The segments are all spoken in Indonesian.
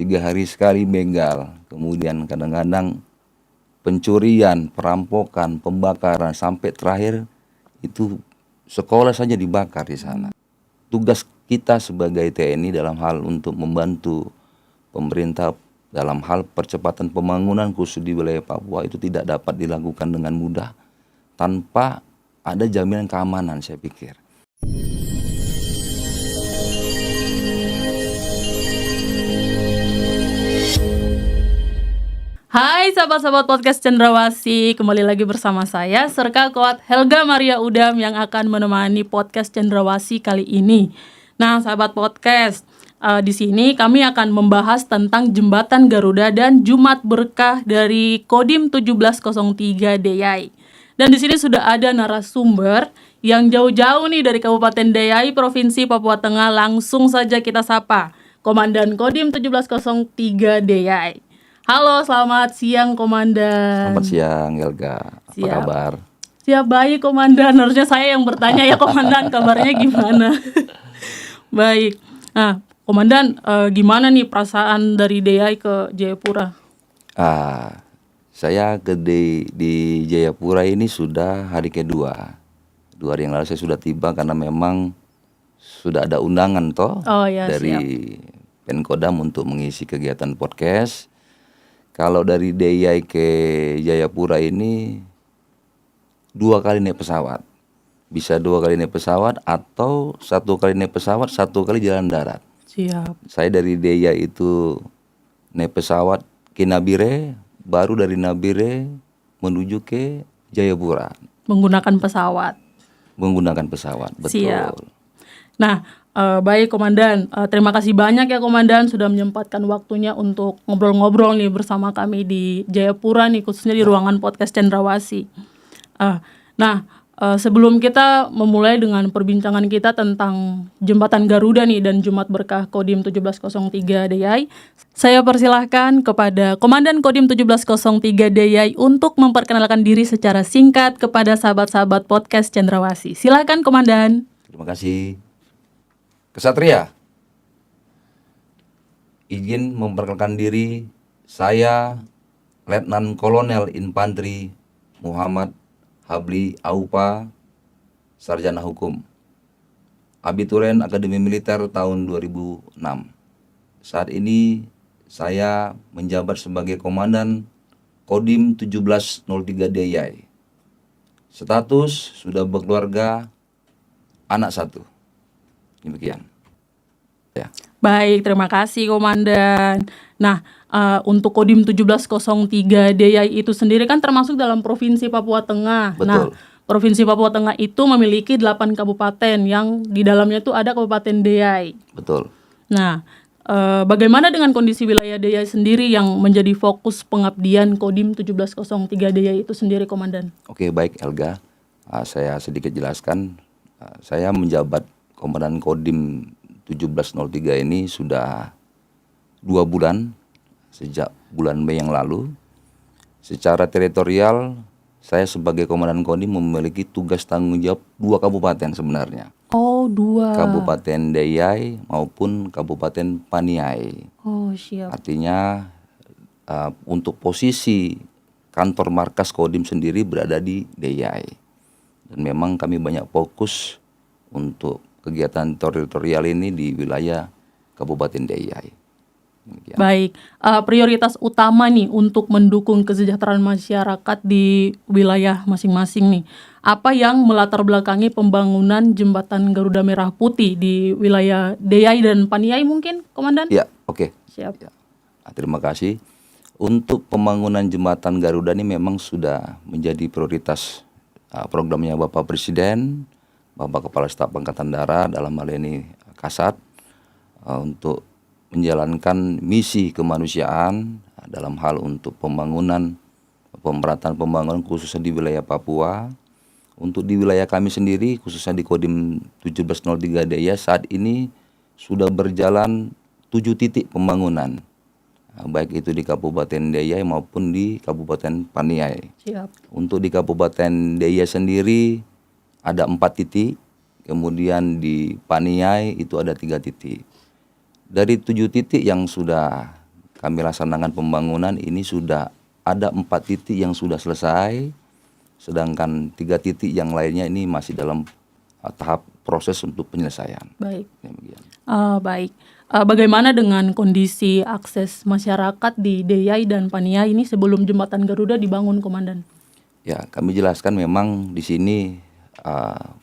3 hari sekali begal, kemudian kadang-kadang pencurian, perampokan, pembakaran, sampai terakhir itu sekolah saja dibakar di sana. Tugas kita sebagai TNI dalam hal untuk membantu pemerintah dalam hal percepatan pembangunan khusus di wilayah Papua itu tidak dapat dilakukan dengan mudah tanpa ada jaminan keamanan, saya pikir. Hai sahabat-sahabat podcast Cendrawasih, kembali lagi bersama saya Serka Koat Helga Maria Udam yang akan menemani podcast Cendrawasih kali ini. Nah, sahabat podcast, di sini kami akan membahas tentang Jembatan Garuda dan Jumat Berkah dari Kodim 1703 Deyai. Dan di sini sudah ada narasumber yang jauh-jauh nih dari Kabupaten Deyai, Provinsi Papua Tengah. Langsung saja kita sapa Komandan Kodim 1703 Deyai. Halo, selamat siang Komandan. Selamat siang Helga, apa kabar? Siap, baik Komandan, harusnya saya yang bertanya ya Komandan, kabarnya gimana? Baik, nah Komandan, gimana nih perasaan dari Deyai ke Jayapura? Saya di Jayapura ini sudah hari kedua. 2 hari yang lalu saya sudah tiba karena memang sudah ada undangan dari Penkodam untuk mengisi kegiatan podcast. Kalau dari Deyai ke Jayapura ini 2 kali naik pesawat. Bisa 2 kali naik pesawat atau 1 kali naik pesawat, 1 kali jalan darat. Siap. Saya dari Deyai itu naik pesawat ke Nabire, baru dari Nabire menuju ke Jayapura. Menggunakan pesawat. Betul. Siap. Nah, baik Komandan, terima kasih banyak ya Komandan sudah menyempatkan waktunya untuk ngobrol-ngobrol nih bersama kami di Jayapura nih, khususnya di ruangan podcast Cendrawasih. Sebelum kita memulai dengan perbincangan kita tentang Jembatan Garuda nih dan Jumat Berkah Kodim 1703 Deyai, saya persilahkan kepada Komandan Kodim 1703 Deyai untuk memperkenalkan diri secara singkat kepada sahabat-sahabat podcast Cendrawasih. Silakan Komandan. Terima kasih. Kesatria, izin memperkenalkan diri, saya Letnan Kolonel Infanteri Muhammad Habli Aupa, Sarjana Hukum, Abituren Akademi Militer tahun 2006. Saat ini saya menjabat sebagai Komandan Kodim 1703 Deyai. Status sudah berkeluarga, anak 1. Demikian. Ya. Baik, terima kasih Komandan. Nah, untuk Kodim 1703 Deyai itu sendiri kan termasuk dalam Provinsi Papua Tengah. Betul. Nah, Provinsi Papua Tengah itu memiliki 8 kabupaten yang di dalamnya itu ada Kabupaten Deyai. Betul. Nah, bagaimana dengan kondisi wilayah Deyai sendiri yang menjadi fokus pengabdian Kodim 1703 Deyai itu sendiri, Komandan? Oke, baik Helga. Saya sedikit jelaskan. Saya menjabat Komandan Kodim 1703 ini sudah 2 bulan, sejak bulan Mei yang lalu. Secara teritorial, saya sebagai Komandan Kodim memiliki tugas tanggung jawab 2 kabupaten sebenarnya. Oh, 2. Kabupaten Deyai maupun Kabupaten Paniai. Oh, siap. Artinya untuk posisi kantor markas Kodim sendiri berada di Deyai. Dan memang kami banyak fokus untuk kegiatan teritorial ini di wilayah Kabupaten Deyai. Demikian. Baik, prioritas utama nih untuk mendukung kesejahteraan masyarakat di wilayah masing-masing nih, apa yang melatar belakangi pembangunan Jembatan Garuda Merah Putih di wilayah Deyai dan Paniai mungkin, Komandan? Ya, oke. Siap. Ya. Terima kasih. Untuk pembangunan Jembatan Garuda ini memang sudah menjadi prioritas programnya Bapak Presiden, Bapak Kepala Staf Angkatan Darat, dalam hal ini Kasat, untuk menjalankan misi kemanusiaan dalam hal untuk pemerataan pembangunan khususnya di wilayah Papua. Untuk di wilayah kami sendiri khususnya di Kodim 1703 Deyai saat ini sudah berjalan 7 titik pembangunan, baik itu di Kabupaten Deyai maupun di Kabupaten Paniai. Siap. Untuk di Kabupaten Deyai sendiri ada 4 titik, kemudian di Paniai itu ada 3 titik. Dari 7 titik yang sudah kami laksanakan pembangunan ini sudah ada 4 titik yang sudah selesai, sedangkan 3 titik yang lainnya ini masih dalam tahap proses untuk penyelesaian. Baik. Demikian. Baik. Bagaimana dengan kondisi akses masyarakat di Deyai dan Paniai ini sebelum jembatan Garuda dibangun, Komandan? Ya, kami jelaskan memang di sini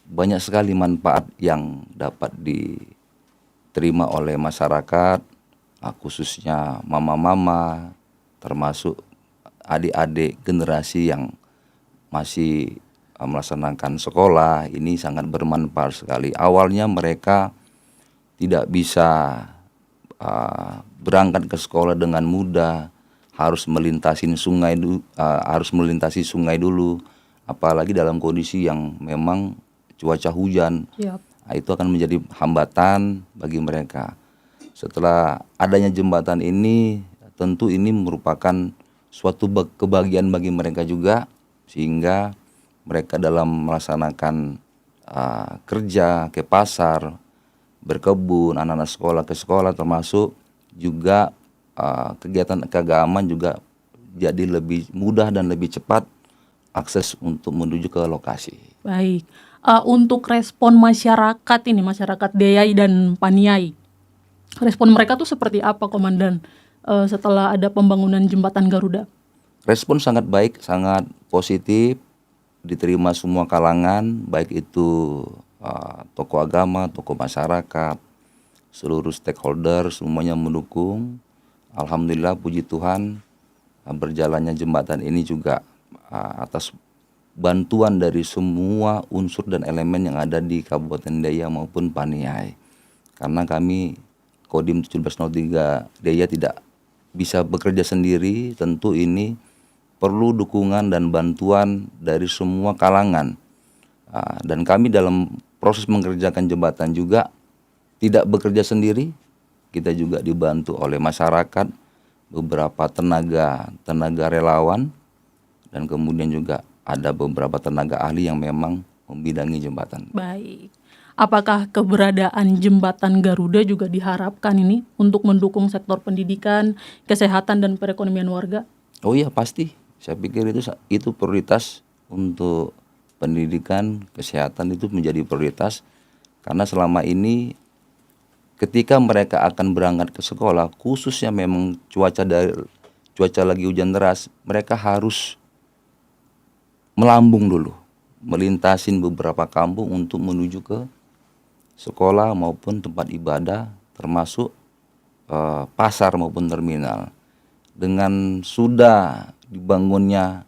banyak sekali manfaat yang dapat diterima oleh masyarakat, khususnya mama-mama, termasuk adik-adik generasi yang masih melaksanakan sekolah. Ini sangat bermanfaat sekali. Awalnya mereka tidak bisa berangkat ke sekolah dengan mudah, harus melintasi sungai dulu, apalagi dalam kondisi yang memang cuaca hujan. Siap. Itu akan menjadi hambatan bagi mereka. Setelah adanya jembatan ini, tentu ini merupakan suatu kebahagiaan bagi mereka juga, sehingga mereka dalam melaksanakan kerja ke pasar, berkebun, anak-anak sekolah ke sekolah, termasuk juga kegiatan keagamaan juga jadi lebih mudah dan lebih cepat akses untuk menuju ke lokasi. Baik. Untuk respon masyarakat ini, masyarakat Deyai dan Paniai, respon mereka tuh seperti apa, Komandan, setelah ada pembangunan jembatan Garuda? Respon sangat baik, sangat positif, diterima semua kalangan, baik itu tokoh agama, tokoh masyarakat, seluruh stakeholder semuanya mendukung. Alhamdulillah, puji Tuhan, berjalannya jembatan ini juga atas bantuan dari semua unsur dan elemen yang ada di Kabupaten Deya maupun Paniai. Karena kami Kodim 1703 Deya tidak bisa bekerja sendiri, tentu ini perlu dukungan dan bantuan dari semua kalangan. Dan kami dalam proses mengerjakan jembatan juga tidak bekerja sendiri, kita juga dibantu oleh masyarakat, beberapa tenaga relawan, dan kemudian juga ada beberapa tenaga ahli yang memang membidangi jembatan. Baik. Apakah keberadaan jembatan Garuda juga diharapkan ini untuk mendukung sektor pendidikan, kesehatan, dan perekonomian warga? Oh iya, pasti. Saya pikir itu prioritas untuk pendidikan, kesehatan itu menjadi prioritas, karena selama ini ketika mereka akan berangkat ke sekolah, khususnya memang cuaca lagi hujan deras, mereka harus melambung dulu, melintasin beberapa kampung untuk menuju ke sekolah maupun tempat ibadah, termasuk pasar maupun terminal. Dengan sudah dibangunnya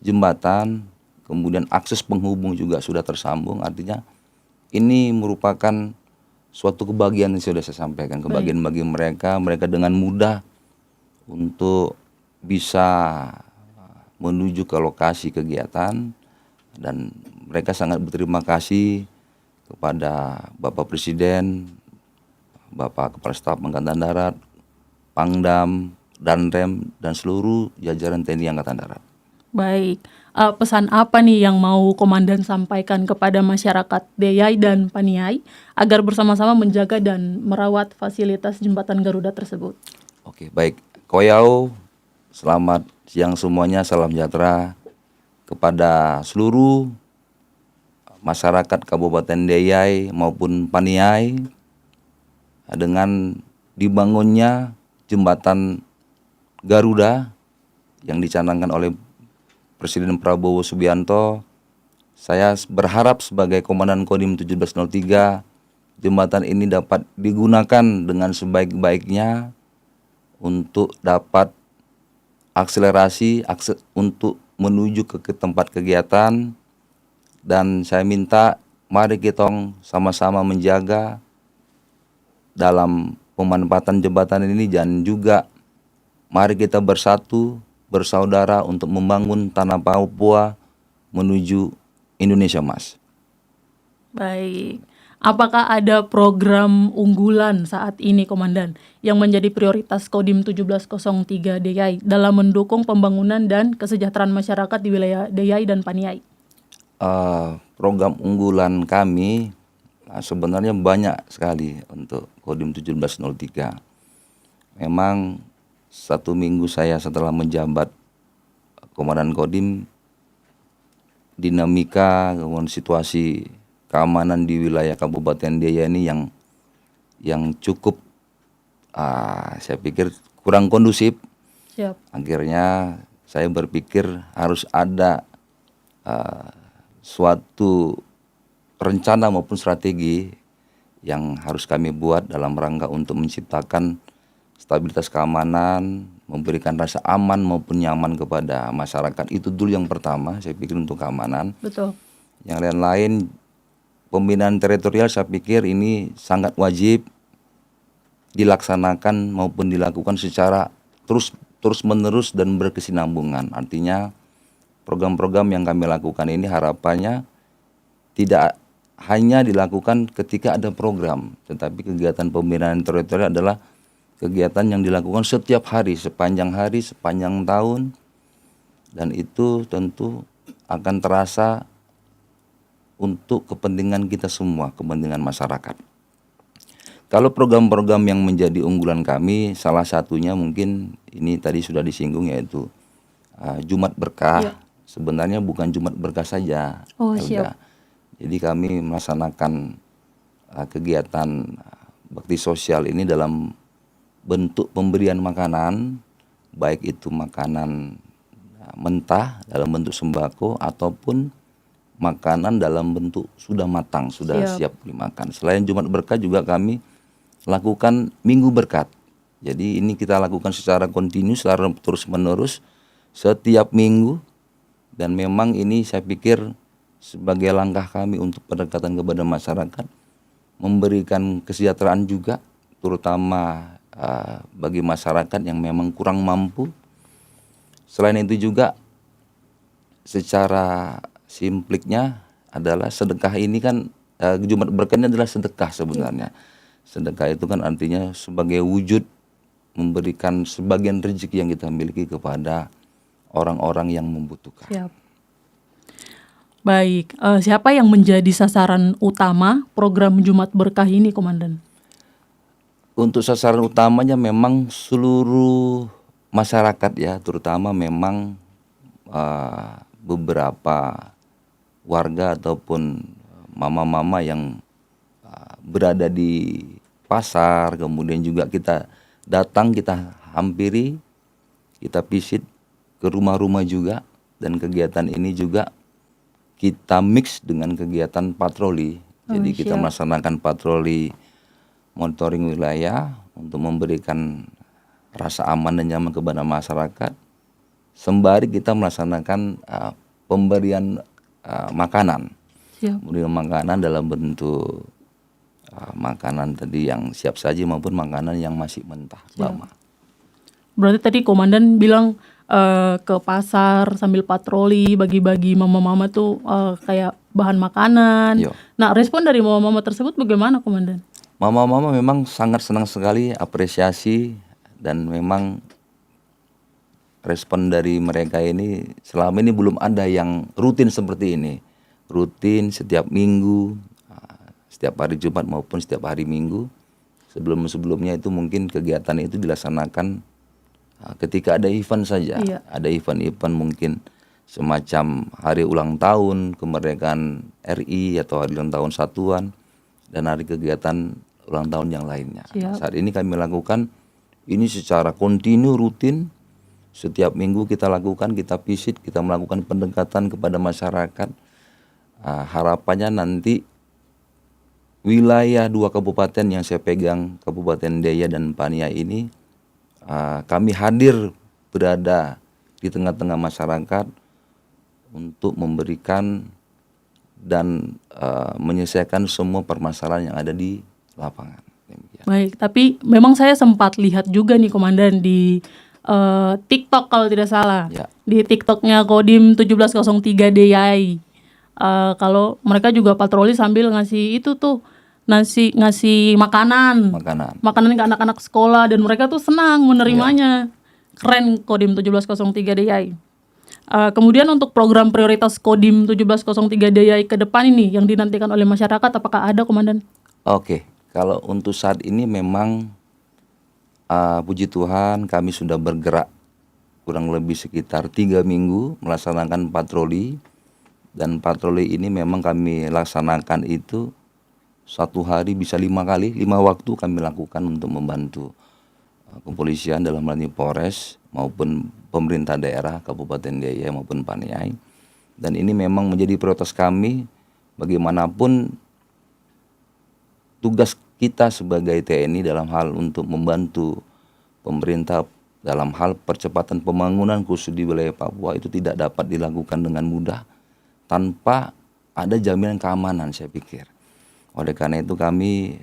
jembatan, kemudian akses penghubung juga sudah tersambung, artinya ini merupakan suatu kebahagiaan yang sudah saya sampaikan, kebahagiaan bagi mereka dengan mudah untuk bisa menuju ke lokasi kegiatan, dan mereka sangat berterima kasih kepada Bapak Presiden, Bapak Kepala Staf Angkatan Darat, Pangdam, Danrem, dan seluruh jajaran TNI Angkatan Darat. Baik, pesan apa nih yang mau Komandan sampaikan kepada masyarakat Deyai dan Paniai agar bersama-sama menjaga dan merawat fasilitas jembatan Garuda tersebut? Oke, baik. Koyau, selamat siang semuanya, salam sejahtera kepada seluruh masyarakat Kabupaten Deyai maupun Paniai. Dengan dibangunnya jembatan Garuda yang dicanangkan oleh Presiden Prabowo Subianto, saya berharap sebagai Komandan Kodim 1703 jembatan ini dapat digunakan dengan sebaik-baiknya untuk dapat akselerasi untuk menuju ke tempat kegiatan. Dan saya minta mari kita sama-sama menjaga dalam pemanfaatan jembatan ini, dan juga mari kita bersatu, bersaudara untuk membangun tanah Papua menuju Indonesia Mas. Baik. Apakah ada program unggulan saat ini, Komandan, yang menjadi prioritas Kodim 1703 Deyai dalam mendukung pembangunan dan kesejahteraan masyarakat di wilayah Deyai dan Paniai? Program unggulan kami sebenarnya banyak sekali untuk Kodim 1703. Memang 1 minggu saya setelah menjabat Komandan Kodim, dinamika kemudian situasi keamanan di wilayah Kabupaten Deya ini yang cukup saya pikir kurang kondusif. Siap. Akhirnya saya berpikir harus ada suatu rencana maupun strategi yang harus kami buat dalam rangka untuk menciptakan stabilitas keamanan, memberikan rasa aman maupun nyaman kepada masyarakat. Itu dulu yang pertama, saya pikir untuk keamanan. Betul. Yang lain-lain, pembinaan teritorial saya pikir ini sangat wajib dilaksanakan maupun dilakukan secara terus menerus dan berkesinambungan. Artinya program-program yang kami lakukan ini harapannya tidak hanya dilakukan ketika ada program, tetapi kegiatan pembinaan teritorial adalah kegiatan yang dilakukan setiap hari, sepanjang tahun, dan itu tentu akan terasa untuk kepentingan kita semua, kepentingan masyarakat. Kalau program-program yang menjadi unggulan kami, salah satunya mungkin ini tadi sudah disinggung, yaitu Jumat Berkah. Ya. Sebenarnya bukan Jumat Berkah saja, Oh, Helga. siap. Jadi kami melaksanakan kegiatan bakti sosial ini dalam bentuk pemberian makanan, baik itu makanan mentah dalam bentuk sembako ataupun makanan dalam bentuk sudah matang, sudah siap dimakan. Selain Jumat Berkah juga kami lakukan Minggu Berkat. Jadi ini kita lakukan secara kontinu, secara terus menerus setiap minggu, dan memang ini saya pikir sebagai langkah kami untuk pendekatan kepada masyarakat, memberikan kesejahteraan juga, terutama bagi masyarakat yang memang kurang mampu. Selain itu juga secara simpliknya adalah sedekah ini kan, Jumat Berkah ini adalah sedekah sebenarnya. Sedekah itu kan artinya sebagai wujud memberikan sebagian rezeki yang kita miliki kepada orang-orang yang membutuhkan. Siap. Baik, siapa yang menjadi sasaran utama program Jumat Berkah ini, Komandan? Untuk sasaran utamanya memang seluruh masyarakat ya, terutama memang beberapa warga ataupun mama-mama yang berada di pasar, kemudian juga kita datang, kita hampiri, kita visit ke rumah-rumah juga, dan kegiatan ini juga kita mix dengan kegiatan patroli. Jadi kita melaksanakan patroli monitoring wilayah untuk memberikan rasa aman dan nyaman kepada masyarakat, sembari kita melaksanakan pemberian makanan. Siap. Kemudian makanan dalam bentuk makanan tadi yang siap saji maupun makanan yang masih mentah. Bama. Berarti tadi Komandan bilang ke pasar sambil patroli, bagi-bagi mama-mama tuh kayak bahan makanan. Yo. Nah, respon dari mama-mama tersebut bagaimana, Komandan? Mama-mama memang sangat senang sekali, apresiasi, dan memang respon dari mereka ini selama ini belum ada yang rutin seperti ini. Rutin setiap minggu, setiap hari Jumat maupun setiap hari Minggu. Sebelum-sebelumnya itu mungkin kegiatan itu dilaksanakan ketika ada event saja. Iya. Ada event-event mungkin semacam hari ulang tahun kemerdekaan RI atau hari ulang tahun Satuan, dan hari kegiatan ulang tahun yang lainnya. Nah, saat ini kami lakukan ini secara kontinu, rutin. Setiap minggu kita lakukan, kita visit, kita melakukan pendekatan kepada masyarakat. Harapannya nanti wilayah 2 kabupaten yang saya pegang, Kabupaten Deya dan Pania ini, kami hadir berada di tengah-tengah masyarakat untuk memberikan dan menyelesaikan semua permasalahan yang ada di lapangan. Baik, tapi memang saya sempat lihat juga nih, Komandan, di TikTok kalau tidak salah. Ya. Di TikToknya Kodim 1703 DIY. Kalau mereka juga patroli sambil ngasih itu tuh, ngasih makanan ke anak-anak sekolah, dan mereka tuh senang menerimanya. Keren Kodim 1703 DIY. Kemudian untuk program prioritas Kodim 1703 DIY ke depan ini yang dinantikan oleh masyarakat, apakah ada, Komandan? Oke, kalau untuk saat ini memang puji Tuhan kami sudah bergerak kurang lebih sekitar 3 minggu melaksanakan patroli, dan patroli ini memang kami laksanakan itu satu hari bisa 5 kali, 5 waktu kami lakukan untuk membantu kepolisian dalam hal ini Polres maupun pemerintah daerah Kabupaten Deiyai maupun Paniai. Dan ini memang menjadi prioritas kami. Bagaimanapun tugas kita sebagai TNI dalam hal untuk membantu pemerintah dalam hal percepatan pembangunan khusus di wilayah Papua itu tidak dapat dilakukan dengan mudah tanpa ada jaminan keamanan, saya pikir. Oleh karena itu kami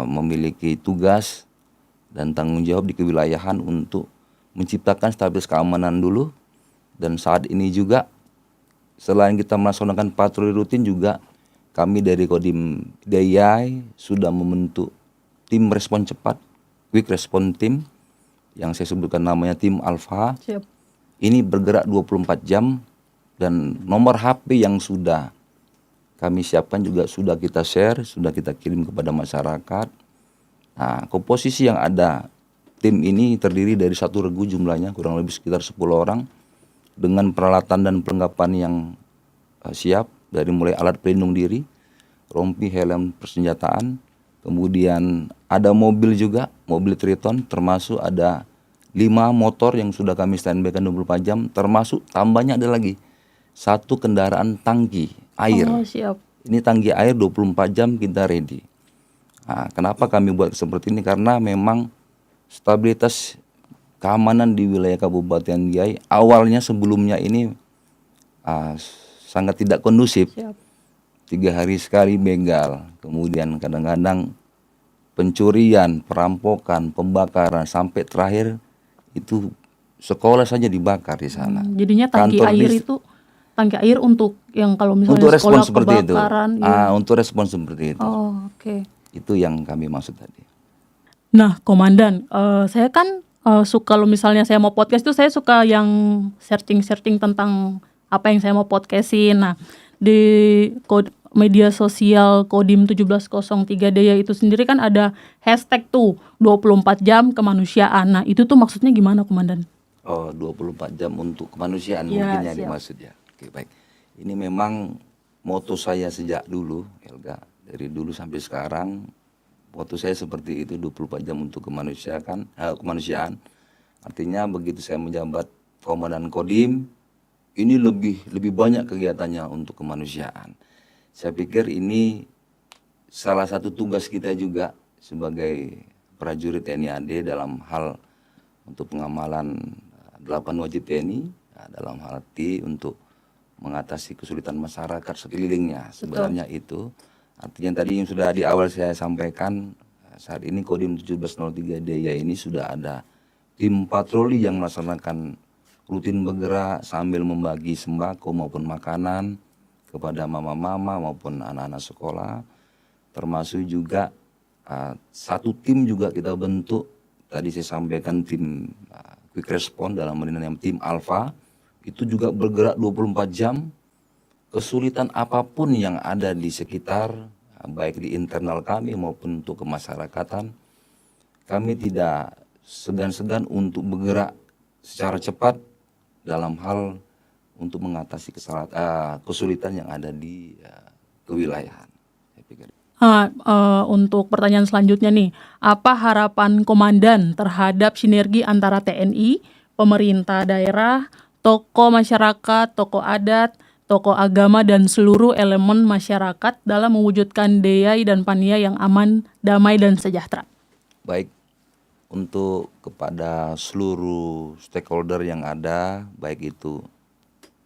memiliki tugas dan tanggung jawab di kewilayahan untuk menciptakan stabilitas keamanan dulu. Dan saat ini juga selain kita melaksanakan patroli rutin juga kami dari Kodim Deiyai sudah membentuk tim respon cepat, quick response team yang saya sebutkan namanya tim Alpha. Siap. Ini bergerak 24 jam dan nomor HP yang sudah kami siapkan juga sudah kita share, sudah kita kirim kepada masyarakat. Nah, komposisi yang ada tim ini terdiri dari satu regu jumlahnya kurang lebih sekitar 10 orang dengan peralatan dan perlengkapan yang siap dari mulai alat pelindung diri, rompi, helm, persenjataan, kemudian ada mobil juga, mobil Triton, termasuk ada 5 motor yang sudah kami standby-kan 24 jam, termasuk tambahnya ada lagi satu kendaraan tangki air. Oh, siap. Ini tangki air 24 jam kita ready. Nah, kenapa kami buat seperti ini? Karena memang stabilitas keamanan di wilayah Kabupaten Deiyai awalnya sebelumnya ini sangat tidak kondusif. Siap. 3 hari sekali begal, kemudian kadang-kadang pencurian, perampokan, pembakaran, sampai terakhir itu sekolah saja dibakar di sana. Jadinya tangki Kantor air dis- itu tangki air untuk yang kalau misalnya untuk respon sekolah seperti itu. kebakaran. Iya. Untuk respon seperti itu. Oh, oke. Itu yang kami maksud tadi. Nah, Komandan, saya kan suka kalau misalnya saya mau podcast itu saya suka yang searching tentang apa yang saya mau podcastin. Nah, di media sosial Kodim 1703 Deiyai itu sendiri kan ada hashtag tuh 24 jam kemanusiaan. Nah, itu tuh maksudnya gimana, Komandan? Oh, 24 jam untuk kemanusiaan Ya, mungkin yang siap. dimaksud ya. Oke, baik. Ini memang moto saya sejak dulu, Helga. Dari dulu sampai sekarang, moto saya seperti itu, 24 jam untuk kemanusiaan. Artinya begitu saya menjabat Komandan Kodim, ini lebih banyak kegiatannya untuk kemanusiaan. Saya pikir ini salah satu tugas kita juga sebagai prajurit TNI AD dalam hal untuk pengamalan 8 wajib TNI, dalam hal arti untuk mengatasi kesulitan masyarakat sekelilingnya. Sebenarnya itu artinya tadi yang sudah di awal saya sampaikan, saat ini Kodim 1703 Deiyai ini sudah ada tim patroli yang melaksanakan rutin bergerak sambil membagi sembako maupun makanan kepada mama-mama maupun anak-anak sekolah. Termasuk juga satu tim juga kita bentuk, tadi saya sampaikan tim quick response dalam yang tim Alpha, itu juga bergerak 24 jam. Kesulitan apapun yang ada di sekitar, baik di internal kami maupun untuk kemasyarakatan, kami tidak segan-segan untuk bergerak secara cepat dalam hal untuk mengatasi kesulitan yang ada di kewilayahan. Saya pikir. Untuk pertanyaan selanjutnya nih, apa harapan Komandan terhadap sinergi antara TNI, pemerintah daerah, tokoh masyarakat, tokoh adat, tokoh agama, dan seluruh elemen masyarakat dalam mewujudkan Deiyai dan Paniai yang aman, damai, dan sejahtera? Baik, untuk kepada seluruh stakeholder yang ada, baik itu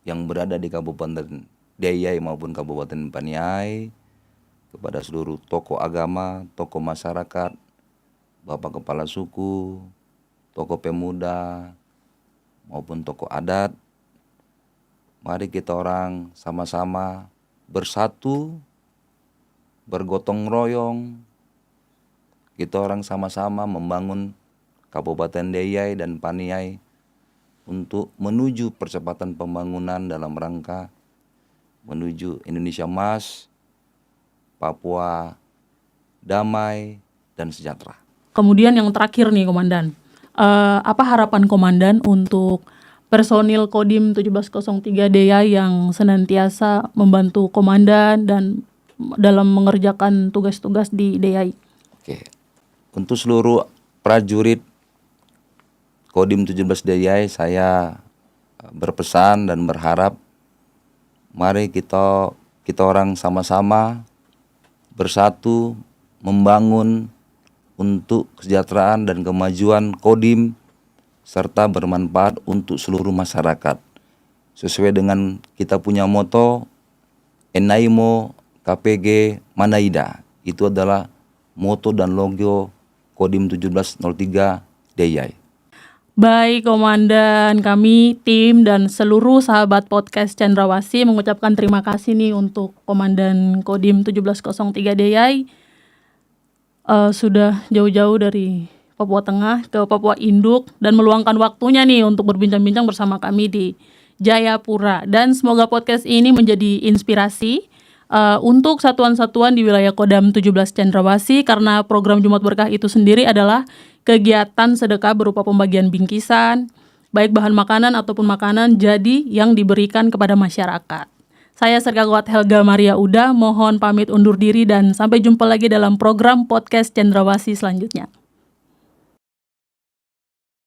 yang berada di Kabupaten Deiyai maupun Kabupaten Paniai, kepada seluruh tokoh agama, tokoh masyarakat, bapak kepala suku, tokoh pemuda, maupun tokoh adat, mari kita orang sama-sama bersatu, bergotong royong, kita orang sama-sama membangun Kabupaten Deiyai dan Paniai untuk menuju percepatan pembangunan dalam rangka menuju Indonesia Emas, Papua damai dan sejahtera. Kemudian yang terakhir nih Komandan, apa harapan Komandan untuk personil Kodim 1703 Dea yang senantiasa membantu Komandan dan dalam mengerjakan tugas-tugas di DEAI? Oke. Untuk seluruh prajurit Kodim 17 DEAI, saya berpesan dan berharap mari kita orang sama-sama bersatu membangun untuk kesejahteraan dan kemajuan Kodim serta bermanfaat untuk seluruh masyarakat. Sesuai dengan kita punya moto Enaimo KPG Manaida. Itu adalah moto dan logo Kodim 1703 DEAI. Baik Komandan, kami tim dan seluruh sahabat podcast Cendrawasih mengucapkan terima kasih nih untuk Komandan Kodim 1703 DEAI sudah jauh-jauh dari Papua Tengah ke Papua Induk dan meluangkan waktunya nih untuk berbincang-bincang bersama kami di Jayapura. Dan semoga podcast ini menjadi inspirasi untuk satuan-satuan di wilayah Kodam 17 Cendrawasih, karena program Jumat Berkah itu sendiri adalah kegiatan sedekah berupa pembagian bingkisan, baik bahan makanan ataupun makanan jadi yang diberikan kepada masyarakat. Saya Serka Kuat Helga Maria Uda, mohon pamit undur diri dan sampai jumpa lagi dalam program podcast Cendrawasih selanjutnya.